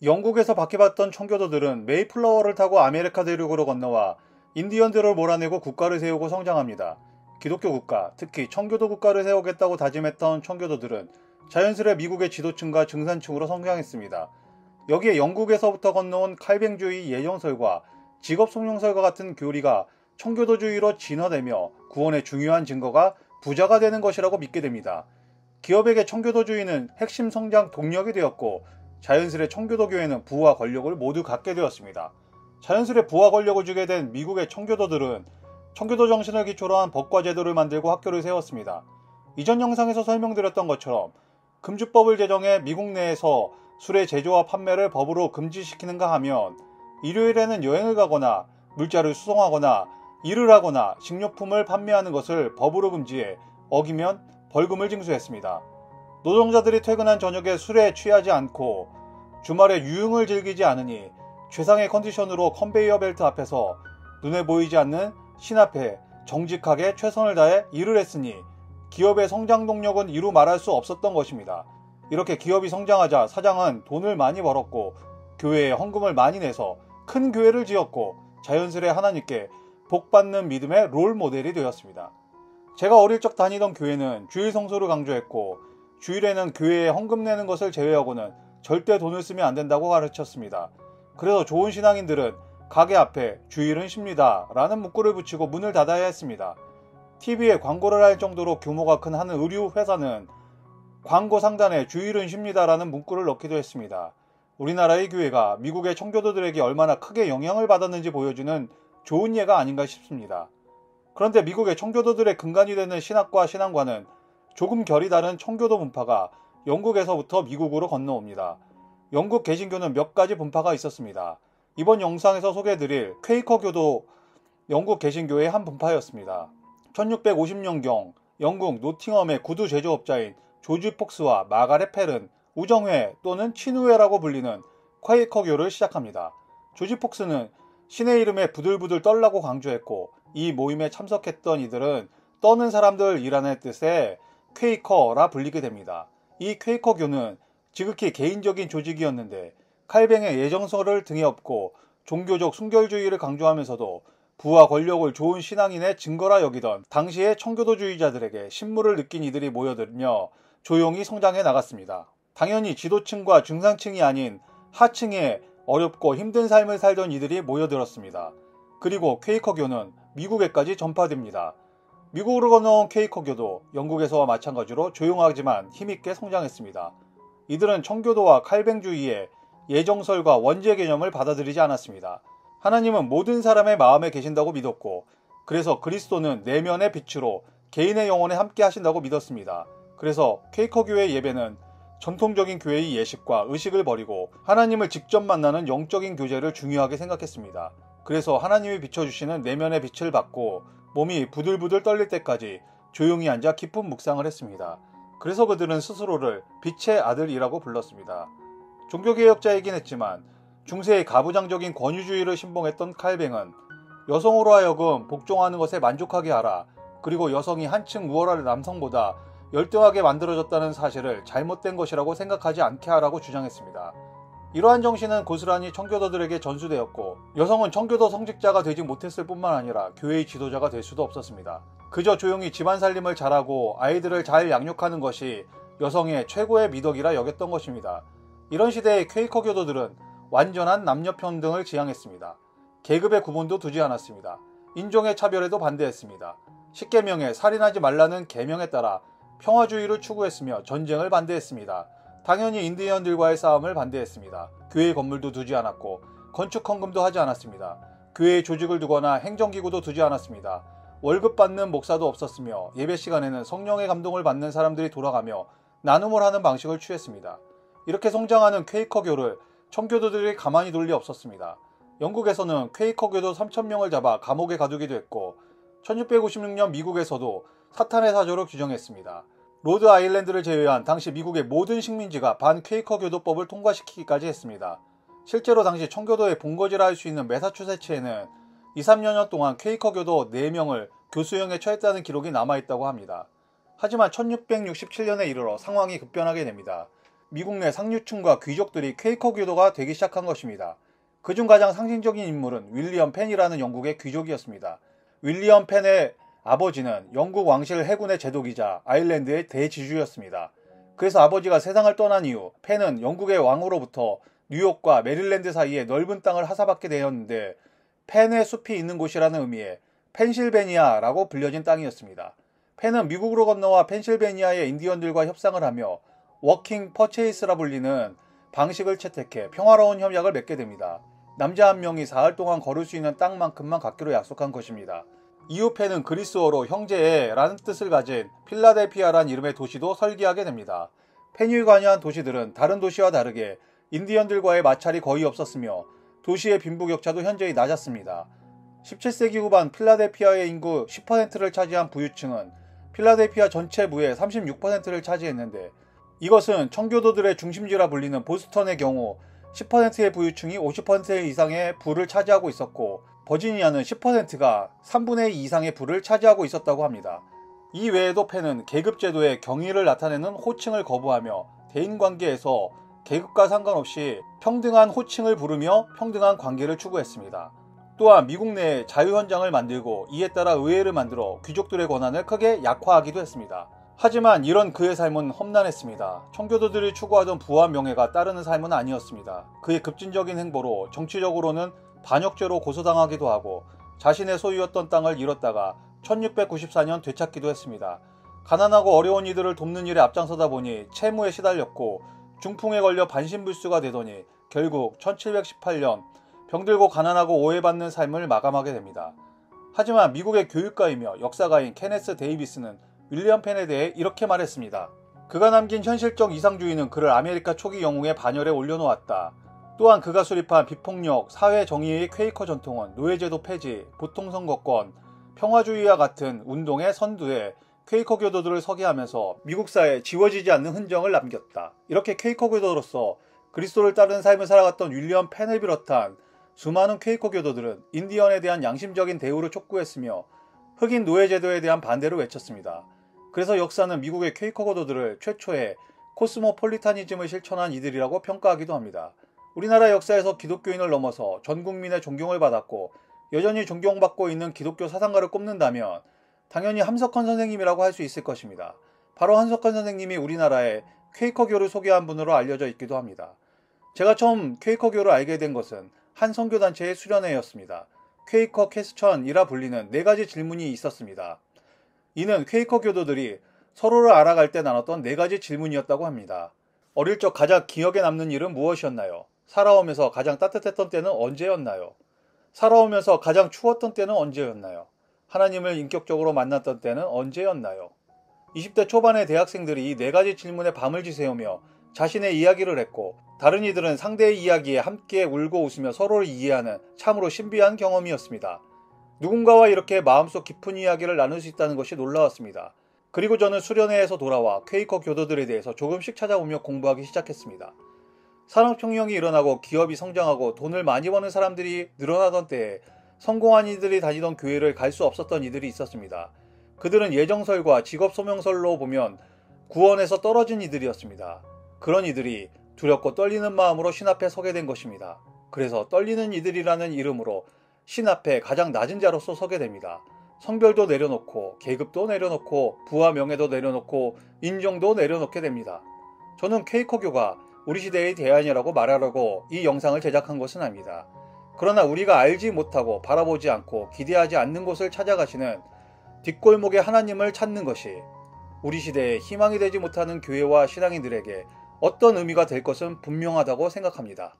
영국에서 박해받던 청교도들은 메이플라워를 타고 아메리카 대륙으로 건너와 인디언들을 몰아내고 국가를 세우고 성장합니다. 기독교 국가, 특히 청교도 국가를 세우겠다고 다짐했던 청교도들은 자연스레 미국의 지도층과 중산층으로 성장했습니다. 여기에 영국에서부터 건너온 칼뱅주의 예정설과 직업 성룡설과 같은 교리가 청교도주의로 진화되며 구원의 중요한 증거가 부자가 되는 것이라고 믿게 됩니다. 기업에게 청교도주의는 핵심 성장 동력이 되었고 자연스레 청교도교회는 부와 권력을 모두 갖게 되었습니다. 자연스레 부와 권력을 주게 된 미국의 청교도들은 청교도 정신을 기초로 한 법과 제도를 만들고 학교를 세웠습니다. 이전 영상에서 설명드렸던 것처럼 금주법을 제정해 미국 내에서 술의 제조와 판매를 법으로 금지시키는가 하면 일요일에는 여행을 가거나 물자를 수송하거나 일을 하거나 식료품을 판매하는 것을 법으로 금지해 어기면 벌금을 징수했습니다. 노동자들이 퇴근한 저녁에 술에 취하지 않고 주말에 유흥을 즐기지 않으니 최상의 컨디션으로 컨베이어 벨트 앞에서 눈에 보이지 않는 신 앞에 정직하게 최선을 다해 일을 했으니 기업의 성장 동력은 이루 말할 수 없었던 것입니다. 이렇게 기업이 성장하자 사장은 돈을 많이 벌었고 교회에 헌금을 많이 내서 큰 교회를 지었고 자연스레 하나님께 복받는 믿음의 롤 모델이 되었습니다. 제가 어릴 적 다니던 교회는 주일 성수를 강조했고 주일에는 교회에 헌금 내는 것을 제외하고는 절대 돈을 쓰면 안 된다고 가르쳤습니다. 그래서 좋은 신앙인들은 가게 앞에 주일은 쉽니다 라는 문구를 붙이고 문을 닫아야 했습니다. TV에 광고를 할 정도로 규모가 큰 한 의류 회사는 광고 상단에 주일은 쉽니다 라는 문구를 넣기도 했습니다. 우리나라의 교회가 미국의 청교도들에게 얼마나 크게 영향을 받았는지 보여주는 좋은 예가 아닌가 싶습니다. 그런데 미국의 청교도들의 근간이 되는 신학과 신앙과는 조금 결이 다른 청교도 분파가 영국에서부터 미국으로 건너옵니다. 영국 개신교는 몇 가지 분파가 있었습니다. 이번 영상에서 소개해드릴 퀘이커교도 영국 개신교의 한 분파였습니다. 1650년경 영국 노팅엄의 구두 제조업자인 조지 폭스와 마가렛 펠은 우정회 또는 친우회라고 불리는 퀘이커교를 시작합니다. 조지 폭스는 신의 이름에 부들부들 떨라고 강조했고 이 모임에 참석했던 이들은 떠는 사람들이라는 뜻의 퀘이커라 불리게 됩니다. 이 퀘이커교는 지극히 개인적인 조직이었는데 칼뱅의 예정설을 등에 업고 종교적 순결주의를 강조하면서도 부와 권력을 좋은 신앙인의 증거라 여기던 당시의 청교도주의자들에게 신물을 느낀 이들이 모여들며 조용히 성장해 나갔습니다. 당연히 지도층과 중상층이 아닌 하층에 어렵고 힘든 삶을 살던 이들이 모여들었습니다. 그리고 퀘이커교는 미국에까지 전파됩니다. 미국으로 건너온 퀘이커교도 영국에서와 마찬가지로 조용하지만 힘있게 성장했습니다. 이들은 청교도와 칼뱅주의의 예정설과 원죄 개념을 받아들이지 않았습니다. 하나님은 모든 사람의 마음에 계신다고 믿었고 그래서 그리스도는 내면의 빛으로 개인의 영혼에 함께 하신다고 믿었습니다. 그래서 퀘이커교의 예배는 전통적인 교회의 예식과 의식을 버리고 하나님을 직접 만나는 영적인 교제를 중요하게 생각했습니다. 그래서 하나님이 비춰주시는 내면의 빛을 받고 몸이 부들부들 떨릴 때까지 조용히 앉아 깊은 묵상을 했습니다. 그래서 그들은 스스로를 빛의 아들이라고 불렀습니다. 종교개혁자이긴 했지만 중세의 가부장적인 권위주의를 신봉했던 칼뱅은 여성으로 하여금 복종하는 것에 만족하게 하라, 그리고 여성이 한층 우월한 남성보다 열등하게 만들어졌다는 사실을 잘못된 것이라고 생각하지 않게 하라고 주장했습니다. 이러한 정신은 고스란히 청교도들에게 전수되었고 여성은 청교도 성직자가 되지 못했을 뿐만 아니라 교회의 지도자가 될 수도 없었습니다. 그저 조용히 집안 살림을 잘하고 아이들을 잘 양육하는 것이 여성의 최고의 미덕이라 여겼던 것입니다. 이런 시대의 퀘이커 교도들은 완전한 남녀평등을 지향했습니다. 계급의 구분도 두지 않았습니다. 인종의 차별에도 반대했습니다. 십계명에 살인하지 말라는 계명에 따라 평화주의를 추구했으며 전쟁을 반대했습니다. 당연히 인디언들과의 싸움을 반대했습니다. 교회 건물도 두지 않았고 건축 헌금도 하지 않았습니다. 교회에 조직을 두거나 행정기구도 두지 않았습니다. 월급 받는 목사도 없었으며 예배 시간에는 성령의 감동을 받는 사람들이 돌아가며 나눔을 하는 방식을 취했습니다. 이렇게 성장하는 퀘이커교를 청교도들이 가만히 둘 리 없었습니다. 영국에서는 퀘이커교도 3,000명을 잡아 감옥에 가두기도 했고 1656년 미국에서도 사탄의 사조로 규정했습니다. 로드 아일랜드를 제외한 당시 미국의 모든 식민지가 반 퀘이커 교도법을 통과시키기까지 했습니다. 실제로 당시 청교도의 본거지라 할 수 있는 매사추세츠에는 2, 3년 동안 퀘이커 교도 4명을 교수형에 처했다는 기록이 남아있다고 합니다. 하지만 1667년에 이르러 상황이 급변하게 됩니다. 미국 내 상류층과 귀족들이 퀘이커 교도가 되기 시작한 것입니다. 그중 가장 상징적인 인물은 윌리엄 펜이라는 영국의 귀족이었습니다. 윌리엄 펜의 아버지는 영국 왕실 해군의 제독이자 아일랜드의 대지주였습니다. 그래서 아버지가 세상을 떠난 이후 펜은 영국의 왕으로부터 뉴욕과 메릴랜드 사이에 넓은 땅을 하사받게 되었는데 펜의 숲이 있는 곳이라는 의미의 펜실베니아라고 불려진 땅이었습니다. 펜은 미국으로 건너와 펜실베니아의 인디언들과 협상을 하며 워킹 퍼체이스라 불리는 방식을 채택해 평화로운 협약을 맺게 됩니다. 남자 한 명이 사흘 동안 걸을 수 있는 땅만큼만 갖기로 약속한 것입니다. 이후 펜은 그리스어로 형제라는 뜻을 가진 필라델피아란 이름의 도시도 설계하게 됩니다. 펜이 관여한 도시들은 다른 도시와 다르게 인디언들과의 마찰이 거의 없었으며 도시의 빈부격차도 현저히 낮았습니다. 17세기 후반 필라델피아의 인구 10%를 차지한 부유층은 필라델피아 전체 부의 36%를 차지했는데 이것은 청교도들의 중심지라 불리는 보스턴의 경우 10%의 부유층이 50% 이상의 부를 차지하고 있었고 버지니아는 10%가 3분의 2 이상의 부를 차지하고 있었다고 합니다. 이 외에도 펜은 계급제도의 경의를 나타내는 호칭을 거부하며 대인관계에서 계급과 상관없이 평등한 호칭을 부르며 평등한 관계를 추구했습니다. 또한 미국 내에 자유현장을 만들고 이에 따라 의회를 만들어 귀족들의 권한을 크게 약화하기도 했습니다. 하지만 이런 그의 삶은 험난했습니다. 청교도들이 추구하던 부와 명예가 따르는 삶은 아니었습니다. 그의 급진적인 행보로 정치적으로는 반역죄로 고소당하기도 하고 자신의 소유였던 땅을 잃었다가 1694년 되찾기도 했습니다. 가난하고 어려운 이들을 돕는 일에 앞장서다 보니 채무에 시달렸고 중풍에 걸려 반신불수가 되더니 결국 1718년 병들고 가난하고 오해받는 삶을 마감하게 됩니다. 하지만 미국의 교육가이며 역사가인 케네스 데이비스는 윌리엄 펜에 대해 이렇게 말했습니다. 그가 남긴 현실적 이상주의는 그를 아메리카 초기 영웅의 반열에 올려놓았다. 또한 그가 수립한 비폭력, 사회정의의 퀘이커 전통은 노예제도 폐지, 보통선거권, 평화주의와 같은 운동의 선두에 퀘이커 교도들을 서게 하면서 미국 사회에 지워지지 않는 흔적을 남겼다. 이렇게 퀘이커 교도로서 그리스도를 따르는 삶을 살아갔던 윌리엄 펜을 비롯한 수많은 퀘이커 교도들은 인디언에 대한 양심적인 대우를 촉구했으며 흑인 노예제도에 대한 반대를 외쳤습니다. 그래서 역사는 미국의 퀘이커 교도들을 최초의 코스모폴리타니즘을 실천한 이들이라고 평가하기도 합니다. 우리나라 역사에서 기독교인을 넘어서 전 국민의 존경을 받았고 여전히 존경받고 있는 기독교 사상가를 꼽는다면 당연히 함석헌 선생님이라고 할 수 있을 것입니다. 바로 함석헌 선생님이 우리나라의 퀘이커교를 소개한 분으로 알려져 있기도 합니다. 제가 처음 퀘이커교를 알게 된 것은 한 선교단체의 수련회였습니다. 퀘이커 퀘스천이라 불리는 4가지 질문이 있었습니다. 이는 퀘이커 교도들이 서로를 알아갈 때 나눴던 4가지 질문이었다고 합니다. 어릴 적 가장 기억에 남는 일은 무엇이었나요? 살아오면서 가장 따뜻했던 때는 언제였나요? 살아오면서 가장 추웠던 때는 언제였나요? 하나님을 인격적으로 만났던 때는 언제였나요? 20대 초반의 대학생들이 이 4가지 질문에 밤을 지새우며 자신의 이야기를 했고 다른 이들은 상대의 이야기에 함께 울고 웃으며 서로를 이해하는 참으로 신비한 경험이었습니다. 누군가와 이렇게 마음속 깊은 이야기를 나눌 수 있다는 것이 놀라웠습니다. 그리고 저는 수련회에서 돌아와 퀘이커 교도들에 대해서 조금씩 찾아보며 공부하기 시작했습니다. 산업혁명이 일어나고 기업이 성장하고 돈을 많이 버는 사람들이 늘어나던 때에 성공한 이들이 다니던 교회를 갈 수 없었던 이들이 있었습니다. 그들은 예정설과 직업소명설로 보면 구원에서 떨어진 이들이었습니다. 그런 이들이 두렵고 떨리는 마음으로 신 앞에 서게 된 것입니다. 그래서 떨리는 이들이라는 이름으로 신 앞에 가장 낮은 자로서 서게 됩니다. 성별도 내려놓고 계급도 내려놓고 부와 명예도 내려놓고 인종도 내려놓게 됩니다. 저는 퀘이커교가 우리 시대의 대안이라고 말하려고 이 영상을 제작한 것은 아닙니다. 그러나 우리가 알지 못하고 바라보지 않고 기대하지 않는 곳을 찾아가시는 뒷골목의 하나님을 찾는 것이 우리 시대에 희망이 되지 못하는 교회와 신앙인들에게 어떤 의미가 될 것은 분명하다고 생각합니다.